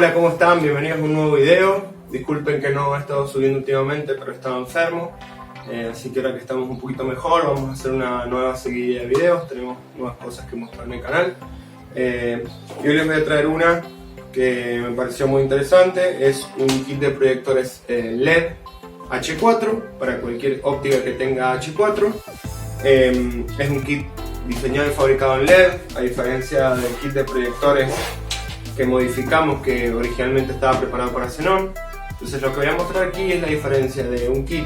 Hola, ¿cómo están? Bienvenidos a un nuevo video. Disculpen que no he estado subiendo últimamente, pero he estado enfermo. Así que ahora que estamos un poquito mejor, vamos a hacer una nueva seguidilla de videos. Tenemos nuevas cosas que mostrar en el canal. Y hoy les voy a traer una que me pareció muy interesante. Es un kit de proyectores LED H4 para cualquier óptica que tenga H4. Es un kit diseñado y fabricado en LED, a diferencia del kit de proyectores que modificamos, que originalmente estaba preparado para xenón. Entonces lo que voy a mostrar aquí es la diferencia de un kit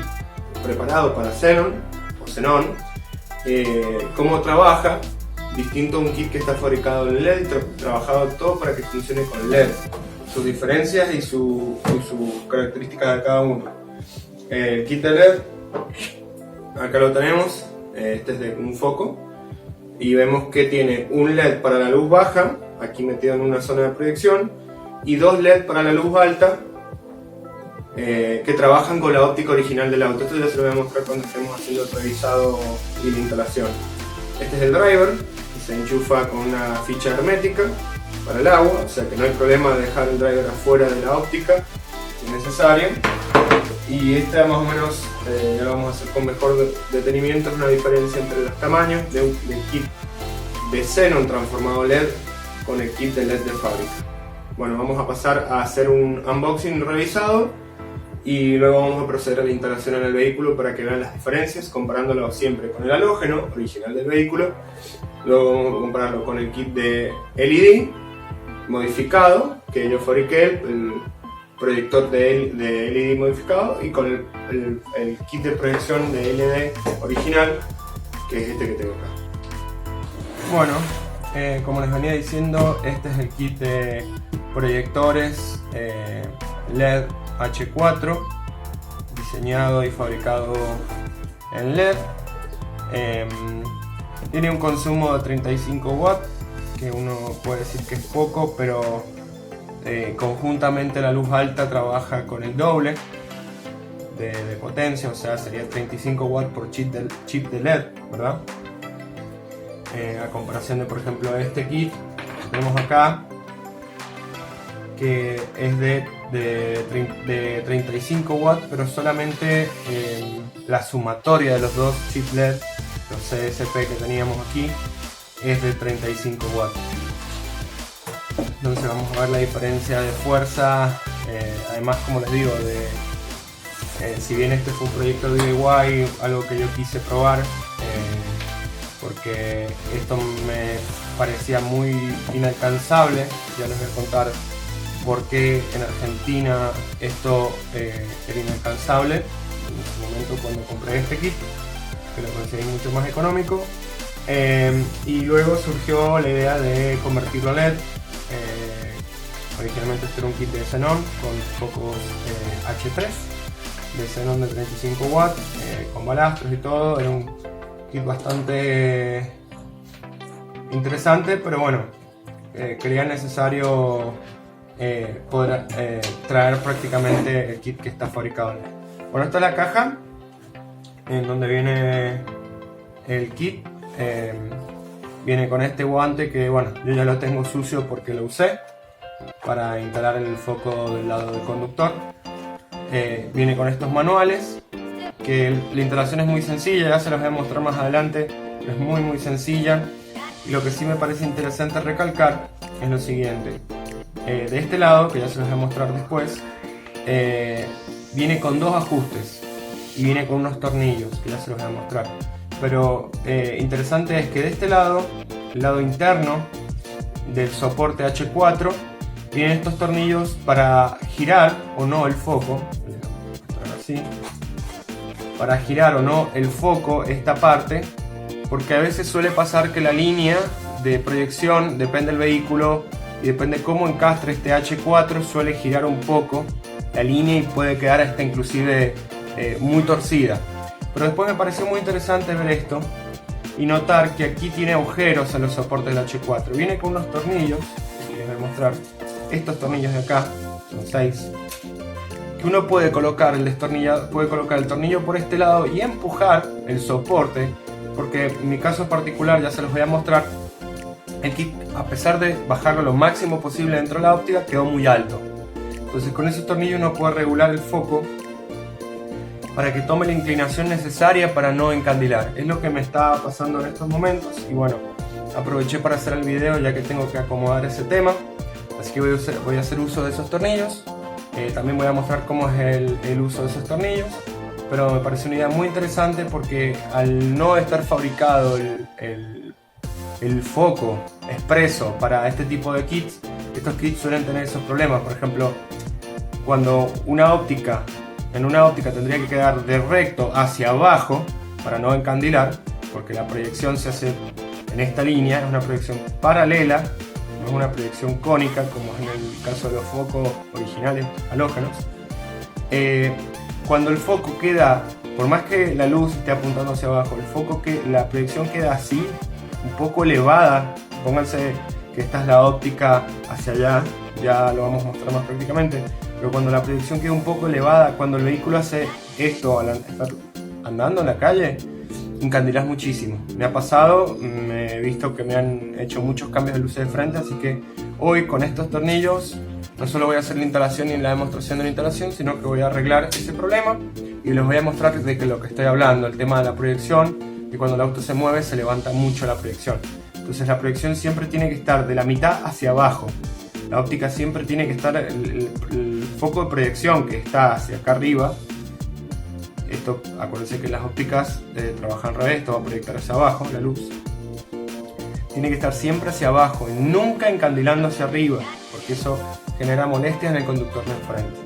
preparado para xenón o xenón, cómo trabaja, distinto a un kit que está fabricado en LED y trabajado todo para que funcione con LED, sus diferencias y sus características de cada uno. El kit de LED, acá lo tenemos, este es de un foco, y vemos que tiene un LED para la luz baja, aquí metido en una zona de proyección, y dos LED para la luz alta, que trabajan con la óptica original del auto. Esto ya se lo voy a mostrar cuando estemos haciendo el revisado y la instalación. Este es el driver, que se enchufa con una ficha hermética para el agua, o sea que no hay problema de dejar el driver afuera de la óptica si es necesario. Y esta más o menos, ya lo vamos a hacer con mejor detenimiento, es una diferencia entre los tamaños del kit de xenón transformado LED con el kit de LED de fábrica. Bueno, vamos a pasar a hacer un unboxing revisado y luego vamos a proceder a la instalación en el vehículo para que vean las diferencias, comparándolo siempre con el halógeno original del vehículo. Luego vamos a compararlo con el kit de LED modificado que yo fabriqué, el proyector de LED modificado, y con el kit de proyección de LED original, que es este que tengo acá. Bueno, como les venía diciendo, este es el kit de proyectores LED H4, diseñado y fabricado en LED. Tiene un consumo de 35 watts, que uno puede decir que es poco, pero conjuntamente la luz alta trabaja con el doble de potencia, o sea sería 35 watts por chip de LED, ¿verdad? A comparación de, por ejemplo, este kit que tenemos acá, que es de 35 watts, pero solamente la sumatoria de los dos chips LED, los CSP que teníamos aquí, es de 35 watts. Entonces vamos a ver la diferencia de fuerza. Además, como les digo, si bien este fue un proyecto DIY, algo que yo quise probar, porque esto me parecía muy inalcanzable. Ya les voy a contar por qué en Argentina esto era inalcanzable en ese momento cuando compré este kit, que lo conseguí mucho más económico. Y luego surgió la idea de convertirlo a LED. Originalmente este era un kit de xenón con focos H3 de xenón de 35 watts, con balastros y todo. Era un kit bastante interesante, pero bueno, creía necesario poder traer prácticamente el kit que está fabricado en LED. Bueno, esta es la caja en donde viene el kit. Viene con este guante que, bueno, yo ya lo tengo sucio porque lo usé para instalar el foco del lado del conductor. Viene con estos manuales, que la instalación es muy sencilla, ya se los voy a mostrar más adelante, pero es muy sencilla. Y lo que sí me parece interesante recalcar es lo siguiente: de este lado, que ya se los voy a mostrar después, viene con dos ajustes y viene con unos tornillos, que ya se los voy a mostrar. Pero interesante es que de este lado, el lado interno del soporte H4, tienen estos tornillos para girar o no el foco, así, para girar o no el foco, esta parte, porque a veces suele pasar que la línea de proyección, depende del vehículo y depende cómo encastre este H4, suele girar un poco la línea y puede quedar hasta inclusive muy torcida. Pero después me pareció muy interesante ver esto y notar que aquí tiene agujeros en los soportes del H4. Viene con unos tornillos, que les voy a mostrar, estos tornillos de acá, son 6, que uno puede colocar puede colocar el tornillo por este lado y empujar el soporte, porque en mi caso particular, ya se los voy a mostrar, el kit, a pesar de bajarlo lo máximo posible dentro de la óptica, quedó muy alto. Entonces con esos tornillos uno puede regular el foco para que tome la inclinación necesaria para no encandilar. Es lo que me está pasando en estos momentos y bueno, aproveché para hacer el video ya que tengo que acomodar ese tema. Así que voy a hacer uso de esos tornillos. También voy a mostrar cómo es el uso de esos tornillos. Pero me parece una idea muy interesante porque al no estar fabricado el foco expreso para este tipo de kits, estos kits suelen tener esos problemas. Por ejemplo, cuando en una óptica tendría que quedar de recto hacia abajo para no encandilar, porque la proyección se hace en esta línea, es una proyección paralela, no es una proyección cónica como es en el caso de los focos originales halógenos. Cuando el foco queda, por más que la luz esté apuntando hacia abajo, la proyección queda así, un poco elevada. Pónganse que esta es la óptica hacia allá, ya lo vamos a mostrar más prácticamente. Pero cuando la proyección queda un poco elevada, cuando el vehículo hace esto al estar andando en la calle, encandilas muchísimo. Me ha pasado, he visto que me han hecho muchos cambios de luces de frente, así que hoy con estos tornillos no solo voy a hacer la instalación y la demostración de la instalación, sino que voy a arreglar ese problema y les voy a mostrar de lo que estoy hablando, el tema de la proyección, que cuando el auto se mueve se levanta mucho la proyección. Entonces la proyección siempre tiene que estar de la mitad hacia abajo. La óptica siempre tiene que estar, el foco de proyección que está hacia acá arriba. Esto, acuérdense que las ópticas trabajan al revés, esto va a proyectar hacia abajo la luz. Tiene que estar siempre hacia abajo y nunca encandilando hacia arriba, porque eso genera molestias en el conductor de enfrente.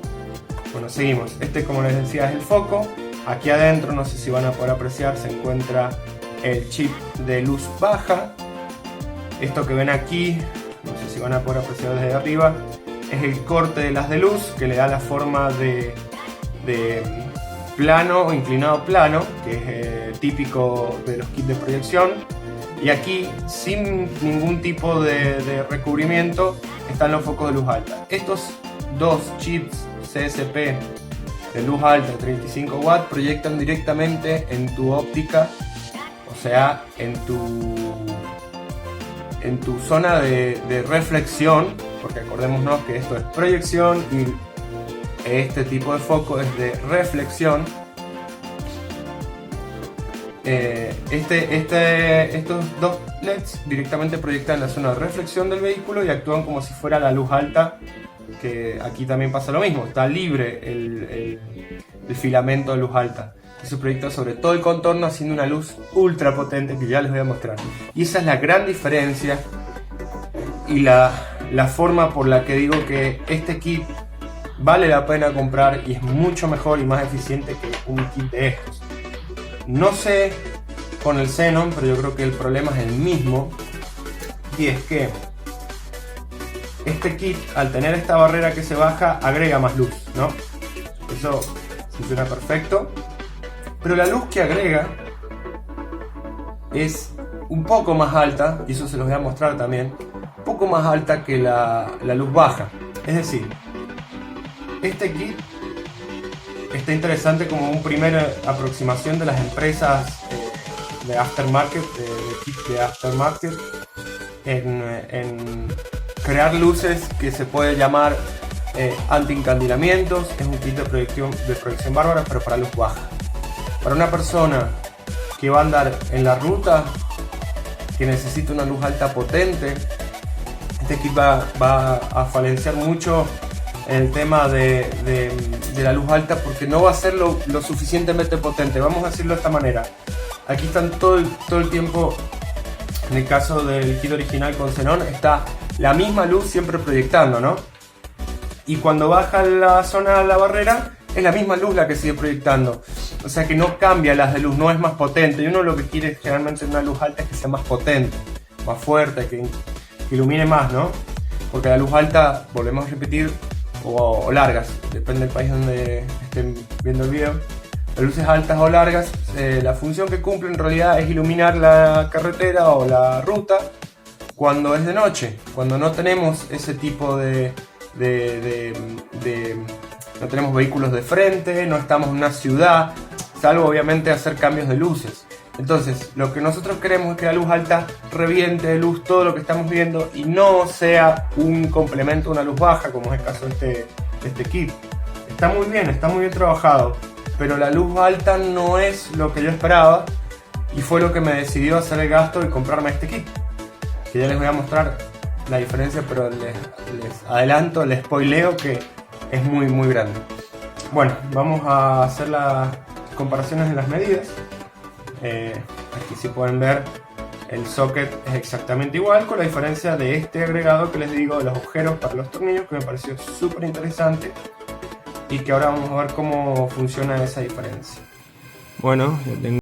Bueno, seguimos. Este, como les decía, es el foco. Aquí adentro, no sé si van a poder apreciar, se encuentra el chip de luz baja. Esto que ven aquí, no sé si van a poder apreciar desde arriba, es el corte de las de luz que le da la forma de plano o inclinado plano, que es típico de los kits de proyección. Y aquí, sin ningún tipo de recubrimiento, están los focos de luz alta. Estos dos chips CSP de luz alta de 35 watts proyectan directamente en tu óptica, o sea, en tu zona de reflexión, porque acordémonos que esto es proyección y este tipo de foco es de reflexión. Estos dos LEDs directamente proyectan en la zona de reflexión del vehículo y actúan como si fuera la luz alta, que aquí también pasa lo mismo, está libre el filamento de luz alta. Se proyecta sobre todo el contorno haciendo una luz ultra potente que ya les voy a mostrar. Y esa es la gran diferencia y la forma por la que digo que este kit vale la pena comprar y es mucho mejor y más eficiente que un kit de estos. No sé con el Xenon, pero yo creo que el problema es el mismo, y es que este kit, al tener esta barrera que se baja, agrega más luz, ¿no? Eso funciona perfecto, pero la luz que agrega es un poco más alta, y eso se los voy a mostrar también, un poco más alta que la luz baja. Es decir, este kit está interesante como una primera aproximación de las empresas de aftermarket, de kits de aftermarket, en crear luces que se puede llamar anti-encandilamientos. Es un kit de proyección bárbara, pero para luz baja. Para una persona que va a andar en la ruta, que necesita una luz alta potente, este kit va a falenciar mucho el tema de la luz alta, porque no va a ser lo suficientemente potente. Vamos a decirlo de esta manera. Aquí están todo el tiempo, en el caso del kit original con xenón, está la misma luz siempre proyectando, ¿no? Y cuando baja la zona de la barrera, es la misma luz la que sigue proyectando. O sea que no cambia las de luz, no es más potente. Y uno lo que quiere generalmente en una luz alta es que sea más potente, más fuerte, que ilumine más, ¿no? Porque la luz alta, volvemos a repetir, o largas, depende del país donde estén viendo el video. Las luces altas o largas, la función que cumplen en realidad es iluminar la carretera o la ruta cuando es de noche, cuando no tenemos ese tipo no tenemos vehículos de frente, no estamos en una ciudad, salvo obviamente hacer cambios de luces. Entonces, lo que nosotros queremos es que la luz alta reviente de luz todo lo que estamos viendo y no sea un complemento a una luz baja, como es el caso de este kit. Está muy bien trabajado, pero la luz alta no es lo que yo esperaba y fue lo que me decidió hacer el gasto y comprarme este kit. Que ya les voy a mostrar la diferencia, pero les adelanto, les spoileo que es muy grande. Bueno, vamos a hacer las comparaciones de las medidas. Aquí si pueden ver, el socket es exactamente igual, con la diferencia de este agregado que les digo, de los agujeros para los tornillos, que me pareció súper interesante y que ahora vamos a ver cómo funciona esa diferencia. Bueno, ya tengo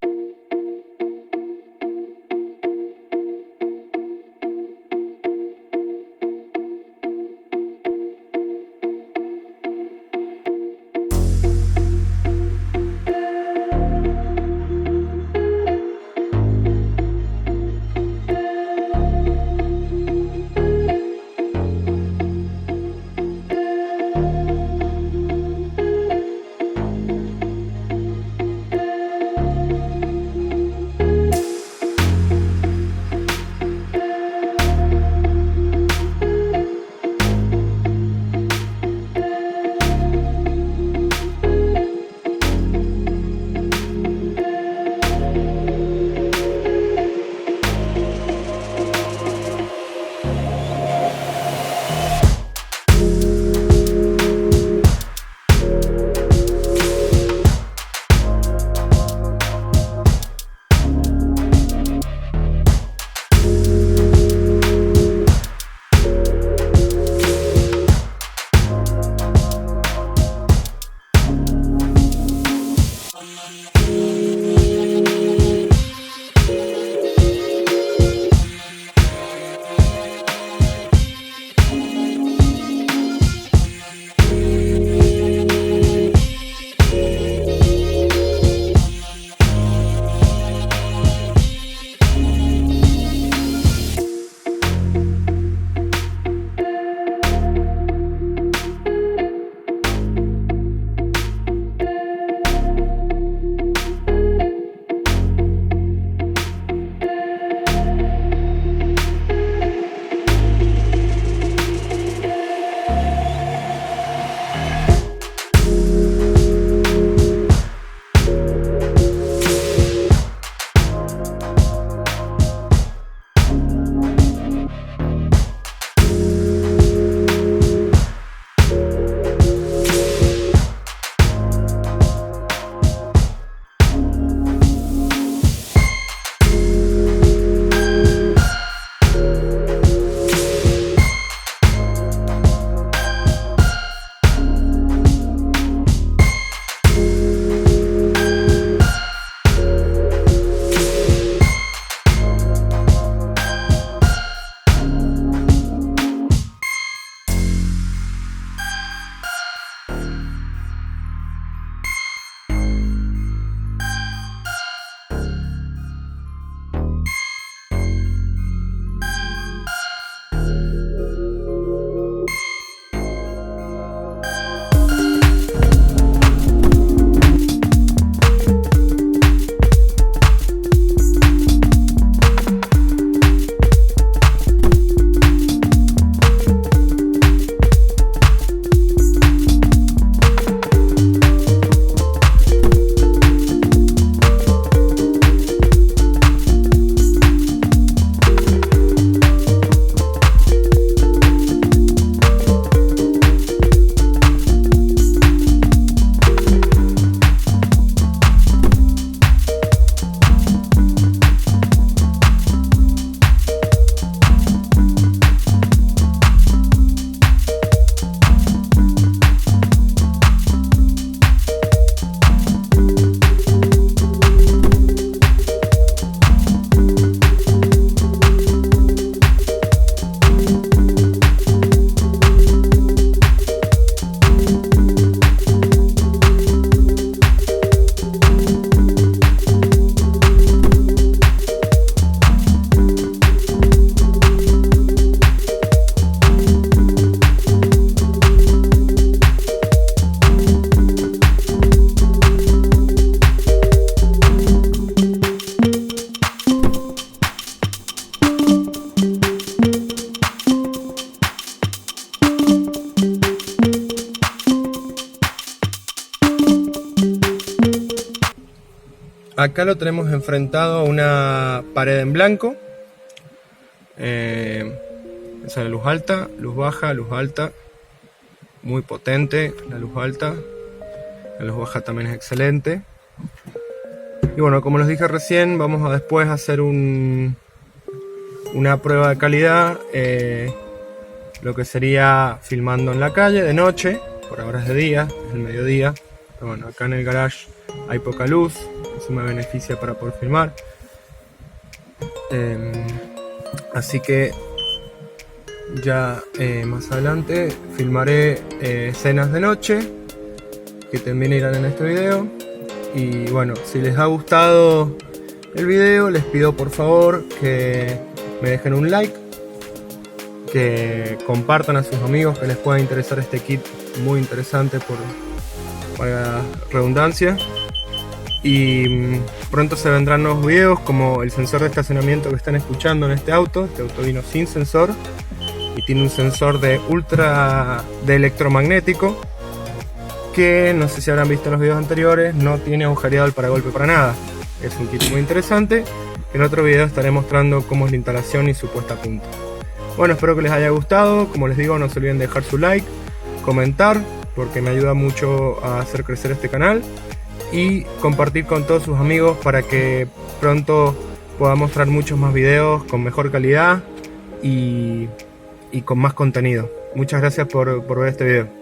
Acá lo tenemos enfrentado a una pared en blanco. Esa es la luz alta, luz baja, luz alta. Muy potente la luz alta. La luz baja también es excelente. Y bueno, como les dije recién, vamos a después hacer una prueba de calidad. Lo que sería filmando en la calle de noche. Por ahora es de día, es el mediodía. Pero bueno, acá en el garage hay poca luz. Eso me beneficia para poder filmar. Así que ya más adelante filmaré escenas de noche que también irán en este video. Y bueno, si les ha gustado el video, les pido por favor que me dejen un like, que compartan a sus amigos que les pueda interesar este kit muy interesante por la redundancia. Y pronto se vendrán nuevos videos como el sensor de estacionamiento que están escuchando en este auto. Este auto vino sin sensor y tiene un sensor de electromagnético que no sé si habrán visto en los videos anteriores, no tiene agujereado el paragolpe para nada. Es un kit muy interesante. En otro video estaré mostrando cómo es la instalación y su puesta a punto. Bueno, espero que les haya gustado. Como les digo, no se olviden de dejar su like, comentar, porque me ayuda mucho a hacer crecer este canal, y compartir con todos sus amigos para que pronto pueda mostrar muchos más videos con mejor calidad y con más contenido. Muchas gracias por ver este video.